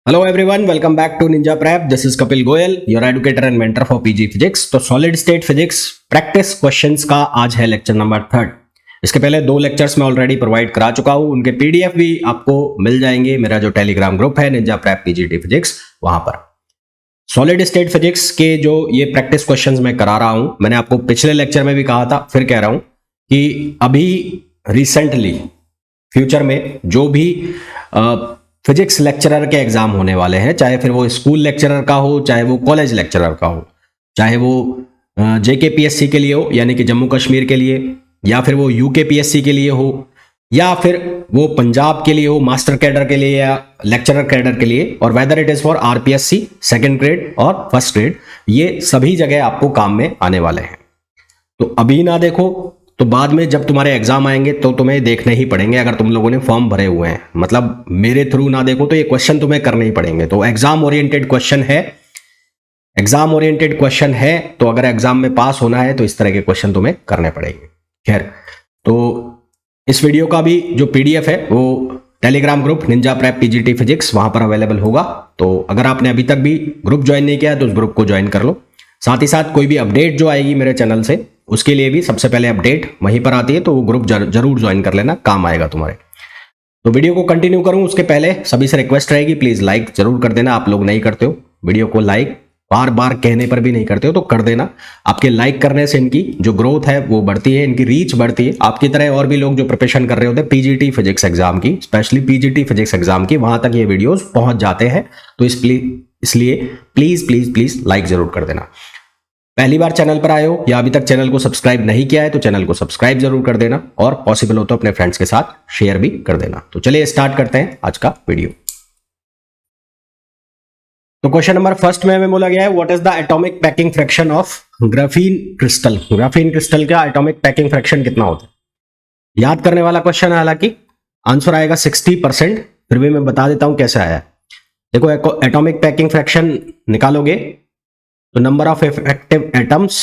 Hello everyone, welcome back to Ninja Prep. This is Kapil Goyal, your educator and mentor for PG Physics. तो solid state physics practice questions का आज है lecture number 3। इसके पहले 2 lectures मैं already provide करा चुका हूं, उनके पीडीएफ भी आपको मिल जाएंगे मेरा जो टेलीग्राम ग्रुप है निंजा प्रैप पीजीटी फिजिक्स, वहां पर। सॉलिड स्टेट फिजिक्स के जो ये प्रैक्टिस क्वेश्चंस मैं करा रहा हूं, मैंने आपको पिछले लेक्चर में भी कहा था, फिर कह रहा हूं कि अभी रिसेंटली फ्यूचर में जो भी फिजिक्स लेक्चरर के एग्जाम होने वाले हैं, चाहे फिर वो स्कूल लेक्चरर का हो, चाहे वो कॉलेज लेक्चरर का हो, चाहे वो जेकेपीएससी के लिए हो यानी कि जम्मू कश्मीर के लिए, या फिर वो यूकेपीएससी के लिए हो, या फिर वो पंजाब के लिए हो मास्टर कैडर के लिए या लेक्चरर कैडर के लिए, और whether it is for RPSC second grade और फर्स्ट ग्रेड, ये सभी जगह आपको काम में आने वाले हैं। तो अभी ना देखो तो बाद में जब तुम्हारे एग्जाम आएंगे तो तुम्हें देखने ही पड़ेंगे। अगर तुम लोगों ने फॉर्म भरे हुए हैं, मतलब मेरे थ्रू ना देखो तो ये क्वेश्चन तुम्हें करने ही पड़ेंगे। तो एग्जाम ओरिएंटेड क्वेश्चन है, एग्जाम ओरिएंटेड क्वेश्चन है, तो अगर एग्जाम में पास होना है तो इस तरह के क्वेश्चन तुम्हें करने पड़ेंगे। खैर, तो इस वीडियो का भी जो पीडीएफ है वो Telegram group Ninja prep PGT physics वहां पर अवेलेबल होगा। तो अगर आपने अभी तक भी ग्रुप ज्वाइन नहीं किया है तो उस ग्रुप को ज्वाइन कर लो। साथ ही साथ कोई भी अपडेट जो आएगी मेरे चैनल से, उसके लिए भी सबसे पहले अपडेट वहीं पर आती है, तो वो ग्रुप जरूर ज्वाइन कर लेना, काम आएगा तुम्हारे। तो वीडियो को कंटिन्यू करूं उसके पहले सभी से रिक्वेस्ट रहेगी, प्लीज लाइक जरूर कर देना। आप लोग नहीं करते हो वीडियो को लाइक, बार बार कहने पर भी नहीं करते हो, तो कर देना। आपके लाइक करने से इनकी जो ग्रोथ है वो बढ़ती है, इनकी रीच बढ़ती है। आपकी तरह और भी लोग जो प्रिपरेशन कर रहे होते हैं पीजीटी फिजिक्स एग्जाम की, स्पेशली पीजीटी फिजिक्स एग्जाम की, वहां तक ये वीडियोस पहुंच जाते हैं। तो इसलिए प्लीज प्लीज प्लीज लाइक जरूर कर देना। पहली बार चैनल पर आए हो या अभी तक चैनल को सब्सक्राइब नहीं किया है तो चैनल को सब्सक्राइब जरूर कर देना, और पॉसिबल हो तो अपने फ्रेंड्स के साथ शेयर भी कर देना। तो चलिए स्टार्ट करते हैं आज का वीडियो। तो क्वेश्चन नंबर फर्स्ट में हमें बोला गया है, what is the atomic packing fraction of graphene crystal. Graphene crystal का एटॉमिक पैकिंग फ्रैक्शन कितना होता है? याद करने वाला क्वेश्चन है, हालांकि आंसर आएगा 60%। फिर भी मैं बता देता हूं कैसे आया। देखो, एटॉमिक पैकिंग फ्रैक्शन निकालोगे तो नंबर ऑफ इफेक्टिव एटम्स,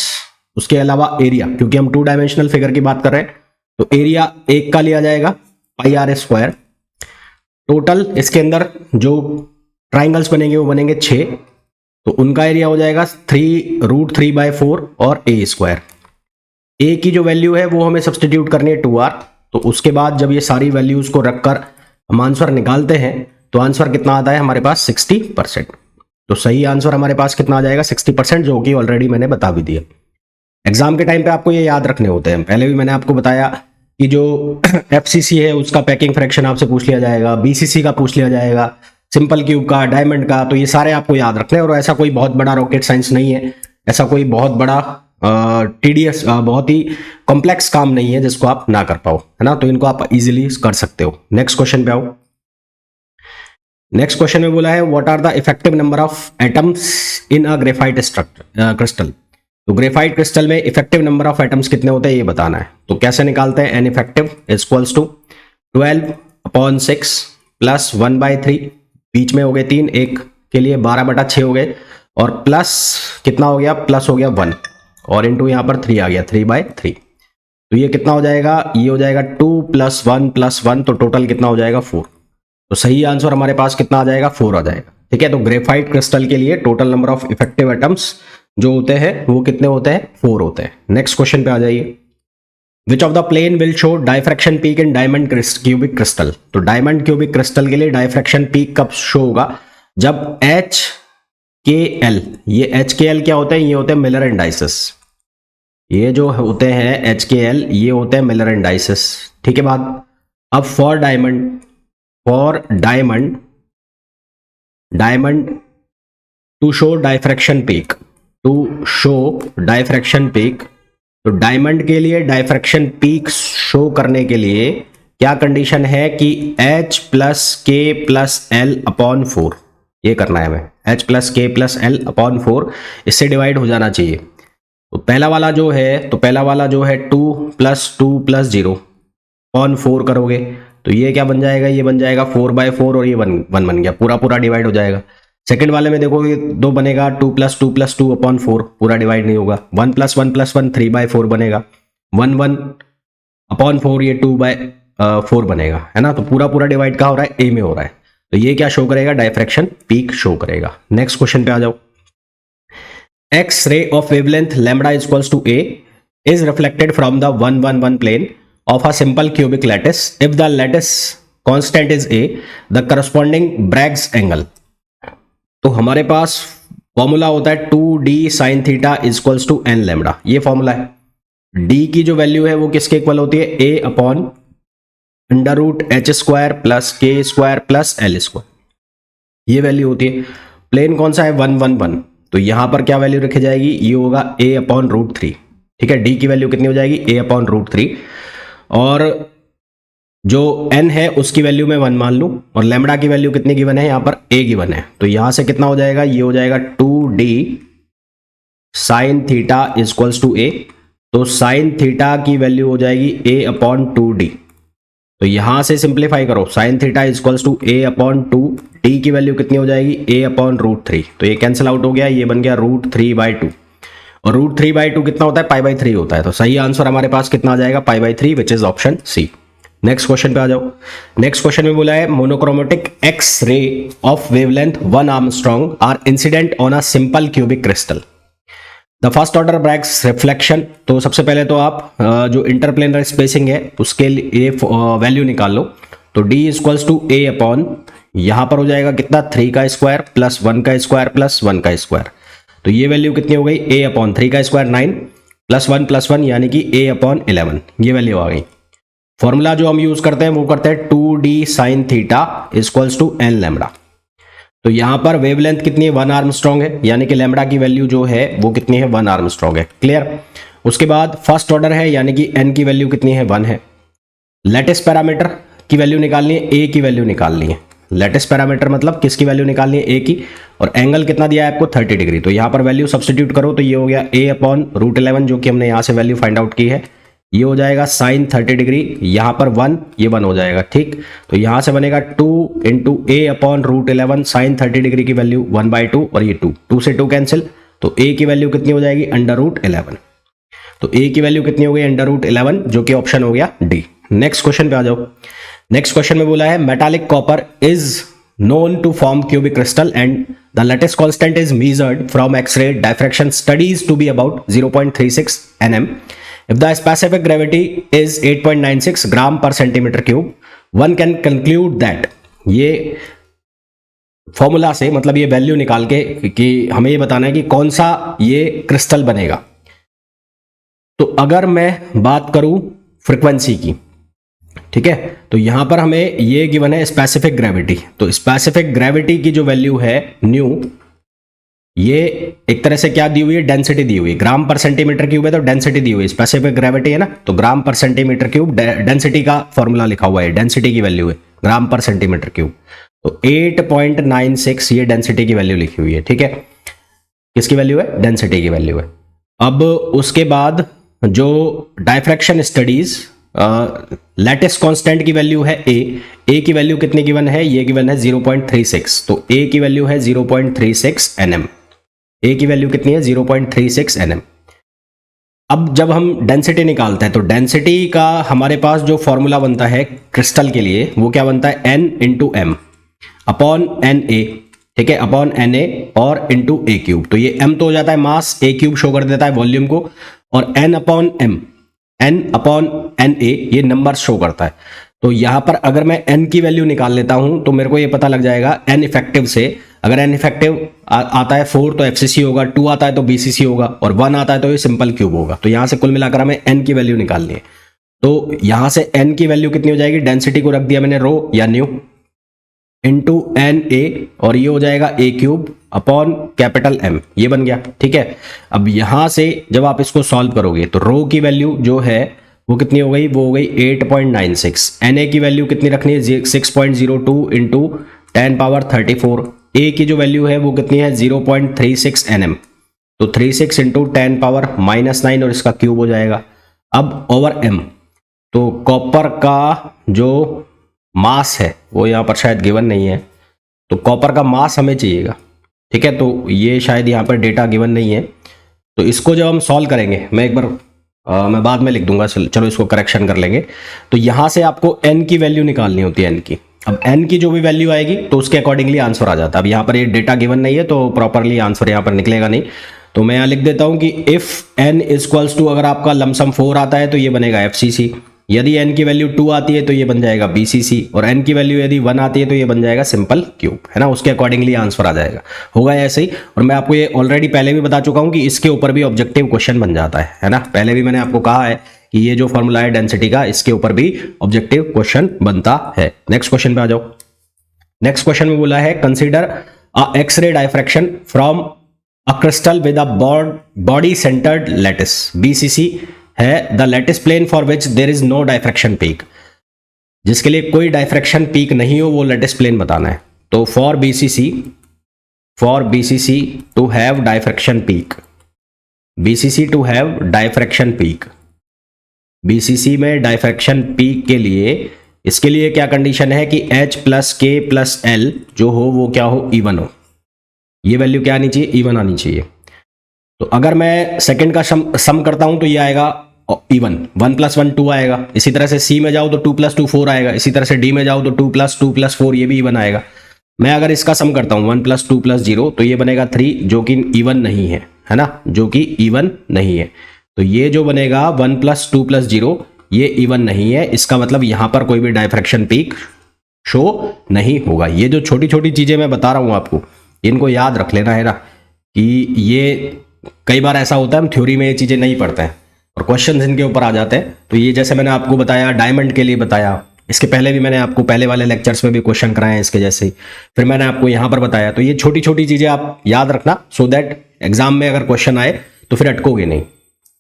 उसके अलावा एरिया, क्योंकि हम 2 डायमेंशनल फिगर की बात कर रहे हैं तो एरिया 1 का लिया जाएगा πr²। टोटल इसके अंदर जो ट्राइंगल्स बनेंगे वो बनेंगे 6, तो उनका एरिया हो जाएगा 3√3/4 और a²। ए की जो वैल्यू है वो हमें सब्सटीट्यूट करनी है 2r। तो उसके बाद जब ये सारी वैल्यूज को रखकर हम आंसर निकालते हैं तो आंसर कितना आता है हमारे पास? 60%। तो सही आंसर हमारे पास कितना आ जाएगा? 60%, जो कि ऑलरेडी मैंने बता भी दिया। एग्जाम के टाइम पे आपको ये याद रखने होते हैं। पहले भी मैंने आपको बताया कि जो एफसीसी है उसका पैकिंग फ्रैक्शन आपसे पूछ लिया जाएगा, बीसीसी का पूछ लिया जाएगा, सिंपल क्यूब का, डायमंड का, तो ये सारे आपको याद रखने हैं। और ऐसा कोई बहुत बड़ा रॉकेट साइंस नहीं है, ऐसा कोई बहुत बड़ा टीडीएस बहुत ही कॉम्प्लेक्स काम नहीं है जिसको आप ना कर पाओ, है ना। तो इनको आप इजिली कर सकते हो। नेक्स्ट क्वेश्चन पे आओ। नेक्स्ट क्वेश्चन में बोला है, what are the effective number of atoms in a graphite crystal. तो ग्रेफाइट क्रिस्टल में इफेक्टिव नंबर ऑफ एटम्स कितने होते हैं ये बताना है। तो कैसे निकालते हैं? N effective equals to 12/6 plus 1/3, बीच में हो गए 3, एक के लिए 12/6 हो गए, और प्लस कितना हो गया? प्लस हो गया 1, और इंटू यहाँ पर 3 आ गया 3/3। तो ये कितना हो जाएगा? ये हो जाएगा 2 + 1 + 1, तो टोटल कितना हो जाएगा? 4। तो सही आंसर हमारे पास कितना आ जाएगा? 4 आ जाएगा। ठीक है, तो ग्रेफाइट क्रिस्टल के लिए total number of effective atoms जो होते हैं वो कितने होते हैं? 4 होते हैं। नेक्स्ट क्वेश्चन पे आ जाइए। Which of the plane will show diffraction peak in diamond cubic crystal. तो डायमंड क्यूबिक क्रिस्टल के लिए डाइफ्रैक्शन पीक कब शो होगा? जब HKl, ये HKl क्या होते हैं? ये होते हैं मिलर इंडाइसेस। ये जो होते हैं HKl, ये होते हैं मिलर इंडाइसेस। ठीक है बात। अब for diamond to show diffraction peak, तो डायमंड के लिए डाइफ्रैक्शन पीक शो करने के लिए क्या कंडीशन है कि H + K + L/4, ये करना है हमें। H + K + L/4 इससे डिवाइड हो जाना चाहिए। तो पहला वाला जो है 2 + 2 + 0/4 करोगे तो ये क्या बन जाएगा? ये बन जाएगा 4/4, और ये 1 बन गया, पूरा डिवाइड हो जाएगा। सेकंड वाले में देखोगे 2 बनेगा, 2 + 2 + 2/4, पूरा डिवाइड नहीं होगा। 1 + 1 + 1 3/4 बनेगा, 1/4, ये 2/4 बनेगा, है ना। तो पूरा डिवाइड कहाँ हो रहा है? ए में हो रहा है। तो ये क्या शो करेगा, डायफ्रैक्शन पीक शो करेगा। नेक्स्ट क्वेश्चन पे आ जाओ। X ray of wavelength lambda is equals to a is reflected from the 111 plane of a simple cubic lattice. If the lattice constant is a, the corresponding Bragg's angle. तो हमारे पास formula होता है 2d sin theta is equals to n lambda. ये formula है। d की जो value है वो किसके इक्वल होती है, a upon under root h square plus k square plus l square, ये वैल्यू होती है। प्लेन कौन सा है, 111, तो यहां पर क्या वैल्यू रखी जाएगी, ये होगा a अपॉन रूट 3। ठीक है, डी की वैल्यू कितनी हो जाएगी, a अपॉन रूट 3, और जो n है उसकी वैल्यू मैं 1 मान लूं, और लैम्बडा की वैल्यू कितनी गिवन है, यहां पर a गिवन है। तो यहां से कितना हो जाएगा, ये हो जाएगा 2d sine theta is equals to a। तो साइन थीटा की वैल्यू हो जाएगी a अपॉन 2d। तो यहां से सिंप्लीफाई करो, sine theta is equals to a upon 2, d की वैल्यू कितनी हो जाएगी, a अपॉन रूट 3। तो ये कैंसिल आउट हो गया, ये बन गया रूट 3/2, और रूट 3/2 कितना होता है, π/3 होता है। तो सही आंसर हमारे पास कितना आ जाएगा, π/3, which is option C. Next question पे आ जाओ। नेक्स्ट क्वेश्चन में बोला है monochromatic X ray of wavelength 1 Armstrong are incident on a simple cubic crystal. The first order Bragg's reflection. तो सबसे पहले तो आप जो इंटरप्लेनर स्पेसिंग है उसके लिए वैल्यू निकाल लो। तो d equals to a upon, यहां पर हो जाएगा कितना, 3 का स्क्वायर प्लस 1 का स्क्वायर प्लस 1 का स्क्वायर। तो ये वैल्यू कितनी हो गई, a अपॉन 3 का स्क्वायर 9 प्लस 1 यानी कि a अपॉन 11, ये वैल्यू आ गई। फॉर्मूला जो हम यूज करते हैं वो करते हैं 2d sine theta equals to n lambda. तो यहां पर वेवलेंथ कितनी है, 1 आर्मस्ट्रॉन्ग है, यानी कि लैम्बडा की वैल्यू जो है वो कितनी है, 1 आर्मस्ट्रॉन्ग है। क्लियर। उसके बाद फर्स्ट ऑर्डर है, यानी कि n की वैल्यू कितनी है, 1 है। लेटिस पैरामीटर की वैल्यू निकालनी है, a की वैल्यू निकालनी है। लेटिस पैरामीटर मतलब किसकी वैल्यू निकालनी है, a की, और एंगल कितना दिया है आपको, 30 डिग्री। तो यहां पर वैल्यू सब्स्टिट्यूट करो, तो ये हो गया a अपॉन रूट 11, जो कि हमने यहां से वैल्यू फाइंड आउट की है। ये हो जाएगा साइन 30 डिग्री, यहां पर 1, ये 1 हो जाएगा। ठीक, तो यहां से बनेगा 2 into a upon root 11, sine 30 degree की वैल्यू 1/2, और ये 2 से 2 कैंसिल, तो a की वैल्यू कितनी हो जाएगी, अंडर रूट 11। तो a की वैल्यू कितनी हो गई, अंडर रूट 11, जो कि ऑप्शन हो गया डी। नेक्स्ट क्वेश्चन पे आ जाओ। नेक्स्ट क्वेश्चन में बोला है metallic copper is known to form cubic crystal and the lattice constant is measured from X-ray diffraction studies to be about 0.36 nm. If the specific gravity is 8.96 gram per centimeter cube, one can conclude that ये formula से मतलब ये value निकाल के कि हमें ये बताना है कि कौन सा ये क्रिस्टल बनेगा। तो अगर मैं बात करूं फ्रीक्वेंसी की, ठीक है, तो यहां पर हमें ये गिवन है स्पेसिफिक ग्रेविटी। तो स्पेसिफिक ग्रेविटी की जो वैल्यू है न्यू, ये एक तरह से क्या दी हुई है, डेंसिटी दी हुई है। ग्राम पर सेंटीमीटर क्यूब है तो डेंसिटी दी हुई है, स्पेसिफिक ग्रेविटी है ना, तो ग्राम पर सेंटीमीटर क्यूब डेंसिटी का फॉर्मूला लिखा हुआ है, डेंसिटी की वैल्यू है ग्राम पर सेंटीमीटर क्यूब। तो 8.96 ये डेंसिटी की वैल्यू लिखी हुई है। ठीक है, किसकी वैल्यू है, डेंसिटी की वैल्यू है। अब उसके बाद जो डायफ्रैक्शन स्टडीज, लैटिस कांस्टेंट की वैल्यू है a की वैल्यू कितनी गिवन है, ये गिवन है 0.36। तो a की वैल्यू है 0.36 nm, a की वैल्यू कितनी है, 0.36 nm। अब जब हम डेंसिटी निकालते हैं तो डेंसिटी का हमारे पास जो फॉर्मूला बनता है क्रिस्टल के लिए वो क्या बनता है, n into M upon N A. ठीक है, अपॉन एन ए और इंटू ए क्यूब। तो ये m तो हो जाता है मास, a क्यूब शो कर देता है वॉल्यूम को, और n upon M, n upon N A ये नंबर शो करता है। तो यहां पर अगर मैं n की वैल्यू निकाल लेता हूं तो मेरे को ये पता लग जाएगा n इफेक्टिव से, अगर n इफेक्टिव आता है 4 तो FCC होगा, 2 आता है तो BCC होगा, और 1 आता है तो ये सिंपल क्यूब होगा। तो यहां से कुल मिलाकर हमें n की वैल्यू निकालनी है। तो यहां से n की वैल्यू कितनी हो जाएगी, डेंसिटी को रख दिया मैंने रो या न्यू इंटू एन ए, और ये हो जाएगा a cube upon capital M, ये बन गया। ठीक है, अब यहां से जब आप इसको सॉल्व करोगे तो रो की वैल्यू जो है वो कितनी हो गई, वो हो गई 8.96। Na की वैल्यू कितनी रखनी है, 6.02 इंटू 10 पावर 34। a की जो वैल्यू है वो कितनी है, 0.36 nm। तो 36 इंटू 10 पावर -9, और इसका क्यूब हो जाएगा। अब ओवर m, तो कॉपर का जो मास है वो यहाँ पर शायद गिवन नहीं है, तो कॉपर का मास हमें चाहिएगा। ठीक है, तो ये शायद यहाँ पर डेटा गिवन नहीं है। तो इसको जब हम सॉल्व करेंगे, मैं एक बार मैं बाद में लिख दूंगा, चलो इसको करेक्शन कर लेंगे। तो यहाँ से आपको n की वैल्यू निकालनी होती है, n की अब n की जो भी वैल्यू आएगी तो उसके अकॉर्डिंगली आंसर आ जाता है। अब यहाँ पर ये डेटा गिवन नहीं है तो प्रॉपरली आंसर यहाँ पर निकलेगा नहीं, तो मैं यहाँ लिख देता हूँ कि इफ n इक्वल्स टू, अगर आपका लमसम 4 आता है तो ये बनेगा FCC, यदि n की वैल्यू 2 आती है तो ये बन जाएगा BCC, और n की वैल्यू यदि 1 आती है तो ये बन जाएगा सिंपल क्यूब, है ना, उसके अकॉर्डिंगली आंसर आ जाएगा। होगा ऐसे ही, और मैं आपको ये ऑलरेडी पहले भी बता चुका हूँ कि इसके ऊपर भी ऑब्जेक्टिव क्वेश्चन बन जाता है ना, पहले भी मैंने आपको कहा है कि ये जो फॉर्मूला है डेंसिटी का, इसके ऊपर भी ऑब्जेक्टिव क्वेश्चन बनता है। नेक्स्ट क्वेश्चन पे आ जाओ। नेक्स्ट क्वेश्चन में बोला है consider a X-ray diffraction from a crystal with a body centred lattice, BCC है the lattice plane for which there is no diffraction peak, जिसके लिए कोई डायफ्रैक्शन पीक नहीं हो वो लैटिस प्लेन बताना है। तो for BCC to have diffraction peak, BCC to have diffraction peak, BCC में डायफ्रैक्शन पीक के लिए, इसके लिए क्या कंडीशन है कि H plus K plus L जो हो वो क्या हो, इवन हो, ये वैल्यू क्या आनी चाहिए, इवन आनी चाहिए। तो अगर मैं सेकंड का सम करता हूं तो ये आएगा इवन, 1 + 1 2 आएगा, इसी तरह से C में जाओ तो 2 + 2 4 आएगा, इसी तरह से D में जाओ तो 2 + 2 + 4 ये भी इवन आएगा। मैं अगर इसका सम करता हूं 1 + 2 + 0 तो ये बनेगा 3, जो कि इवन नहीं है ना, जो कि इवन नहीं है। तो ये जो बनेगा 1 + 2 + 0 ये इवन नहीं है, इसका मतलब यहां पर कोई भी डायफ्रैक्शन पीक शो नहीं होगा। ये जो छोटी छोटी चीजें मैं बता रहा हूं आपको, इनको याद रख लेना है ना, कि ये कई बार ऐसा होता है हम थ्योरी में ये चीजें नहीं पढ़ते हैं और क्वेश्चंस इनके ऊपर आ जाते हैं। तो ये जैसे मैंने आपको बताया डायमंड के लिए बताया, इसके पहले भी मैंने आपको पहले वाले लेक्चर्स में भी क्वेश्चन कराए हैं इसके जैसे ही, फिर मैंने आपको यहां पर बताया। तो ये छोटी छोटी चीजें आप याद रखना, सो दैट एग्जाम में अगर क्वेश्चन आए तो फिर अटकोगे नहीं।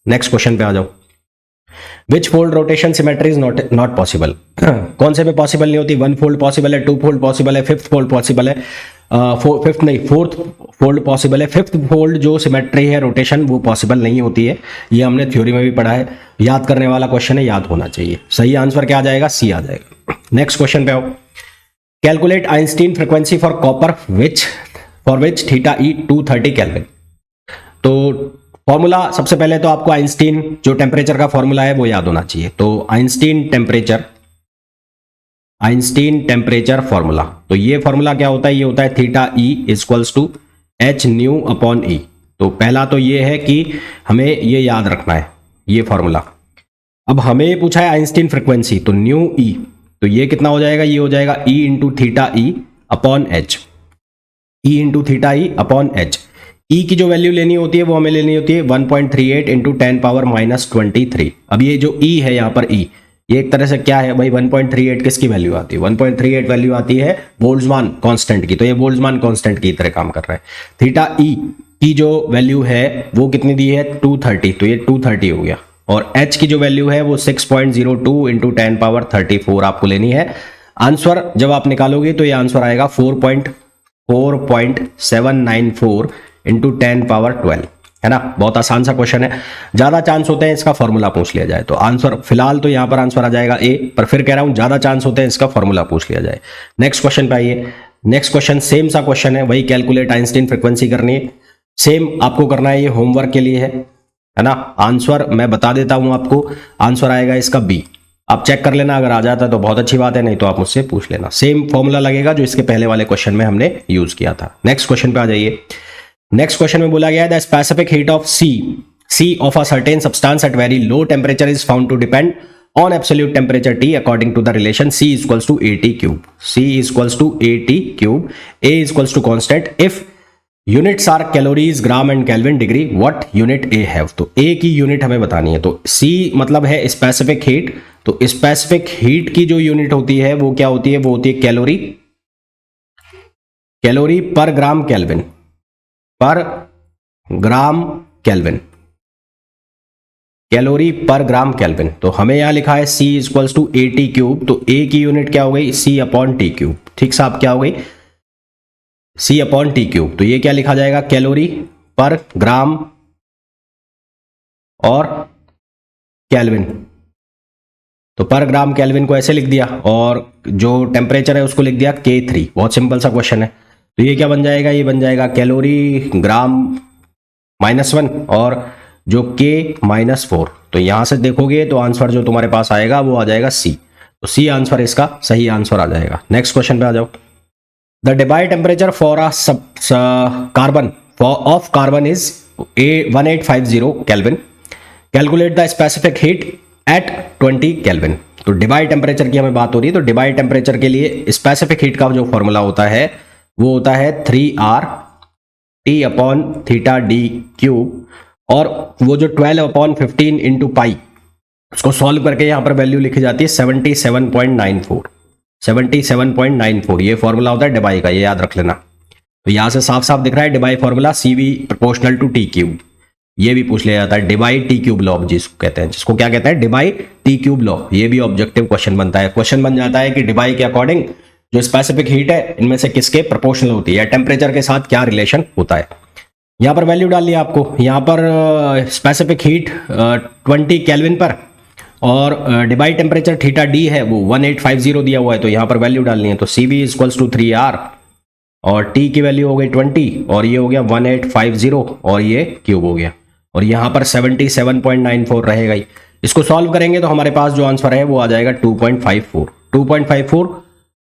नेक्स्ट क्वेश्चन पे आ जाओ। Which fold rotation symmetry is not possible, कौन से में पॉसिबल नहीं होती, 1 फोल्ड पॉसिबल है, 2 फोल्ड पॉसिबल है, 5th फोल्ड पॉसिबल है, 4th फोल्ड पॉसिबल है, 5th फोल्ड जो सिमेट्री है रोटेशन वो पॉसिबल नहीं होती है। ये हमने थ्योरी में भी पढ़ा है, याद करने वाला क्वेश्चन है, याद होना चाहिए। सही आंसर क्या आ जाएगा, C आ जाएगा। नेक्स्ट क्वेश्चन पे आओ। Calculate Einstein frequency for copper for which θe 230 kelvin. तो फॉर्मूला सबसे पहले तो आपको आइंस्टीन जो टेम्परेचर का फॉर्मूला है वो याद होना चाहिए। तो आइंस्टीन टेम्परेचर फॉर्मूला, तो ये फॉर्मूला क्या होता है, ये होता है θe = hν/E। तो पहला तो ये है कि हमें ये याद रखना है ये फॉर्मूला। अब हमें पूछा है आइंस्टीन फ्रीक्वेंसी, तो ν/E, तो ये कितना हो जाएगा, ये हो जाएगा E × θe/h, E × θe/h। E की जो वैल्यू लेनी होती है वो हमें लेनी होती है 1.38 × 10⁻23। अब ये जो E है यहाँ पर E, ये एक तरह से क्या है भाई, 1.38 किसकी वैल्यू आती है, 1.38 वैल्यू आती है बोल्ट्जमान कांस्टेंट की। तो ये बोल्ट्जमान कांस्टेंट की तरह काम कर रहा है। θe की जो वैल्यू है वो कितनी दी है, 230, तो ये 230 हो गया। और H की जो वैल्यू है वो 6.02 × 10⁻34 आपको लेनी है। आंसर जब आप निकालोगे तो ये आंसर आएगा 4.794 × 10⁻12, है ना। बहुत आसान सा क्वेश्चन है, ज्यादा चांस होते हैं इसका फॉर्मूला पूछ लिया जाए। तो आंसर फिलहाल तो यहां पर आंसर आ जाएगा A, पर फिर कह रहा हूं ज्यादा चांस होते हैं इसका फॉर्मूला पूछ लिया जाए। नेक्स्ट क्वेश्चन पे आइए। नेक्स्ट क्वेश्चन सेम सा क्वेश्चन है, वही कैलकुलेट आइंस्टीन फ्रीक्वेंसी करनी है, सेम आपको करना है, ये होमवर्क के लिए है ना। आंसर मैं बता देता हूं आपको, आंसर आएगा इसका B। आप चेक कर लेना, अगर आ जाता है तो बहुत अच्छी बात है, नहीं तो आप मुझसे पूछ लेना। सेम फॉर्मूला लगेगा जो इसके पहले वाले क्वेश्चन में हमने यूज किया था। नेक्स्ट क्वेश्चन पे आ जाइए। नेक्स्ट क्वेश्चन में बोला गया है the specific heat of C of a certain substance at very low temperature is found to depend on absolute temperature T according to the relation C = AT³। C = AT³, A = constant। If units are calories, gram and Kelvin, degree, what unit A have। तो A की unit हमें बतानी है। तो C मतलब है specific heat, तो specific heat की जो यूनिट होती है वो क्या होती है, वो होती है कैलोरी पर ग्राम केल्विन, कैलोरी पर ग्राम केल्विन। तो हमें यहां लिखा है C = AT³, तो A की यूनिट क्या हो गई, C/T³। ठीक साहब, क्या हो गई, C/T³। तो ये क्या लिखा जाएगा, कैलोरी पर ग्राम और केल्विन। तो पर ग्राम केल्विन को ऐसे लिख दिया, और जो टेम्परेचर है उसको लिख दिया K3। बहुत सिंपल सा क्वेश्चन है। तो ये क्या बन जाएगा, ये बन जाएगा कैलोरी ग्राम -1 और जो K -4। तो यहां से देखोगे तो आंसर जो तुम्हारे पास आएगा वो आ जाएगा C। तो सी आंसर इसका सही आंसर आ जाएगा। नेक्स्ट क्वेश्चन पे आ जाओ। The Debye temperature for a carbon of carbon is 1850 kelvin. Calculate the specific heat at 20 kelvin. तो डिबाई टेम्परेचर की हमें बात हो रही है, तो डिबाई टेम्परेचर के लिए स्पेसिफिक हीट का जो फॉर्मूला होता है वो होता है 3R T upon theta D cube, और वो जो 12 अपॉन 15 इंटू पाई, उसको सॉल्व करके यहाँ पर वैल्यू लिखी जाती है 77.94। 77.94 ये फॉर्मूला होता है डिबाई का, ये याद रख लेना। तो यहाँ से साफ साफ दिख रहा है Debye formula CV proportional to T cube. ये भी पूछ लिया जाता है डिबाई टी क्यूब लॉ जिसको कहते हैं, जिसको क्या कहते हैं, डिबाई टी क्यूब लॉ। ये भी ऑब्जेक्टिव क्वेश्चन बनता है। क्वेश्चन बन जाता है कि डिबाई के अकॉर्डिंग जो स्पेसिफिक हीट है इनमें से किसके प्रोपोर्शनल होती है, टेम्परेचर के साथ क्या रिलेशन होता है। यहाँ पर वैल्यू डाल लिया आपको, यहाँ पर स्पेसिफिक हीट 20 केल्विन पर और डिबाई टेम्परेचर थीटा डी है वो 1850 दिया हुआ है, तो यहाँ पर वैल्यू डालनी है। तो CV इक्वल्स टू 3R और T की वैल्यू हो गई 20 और ये हो गया 1850 और ये क्यूब हो गया, और यहाँ पर 77.94 रहेगा ही। इसको सॉल्व करेंगे तो हमारे पास जो आंसर है वो आ जाएगा 2.54। 2.54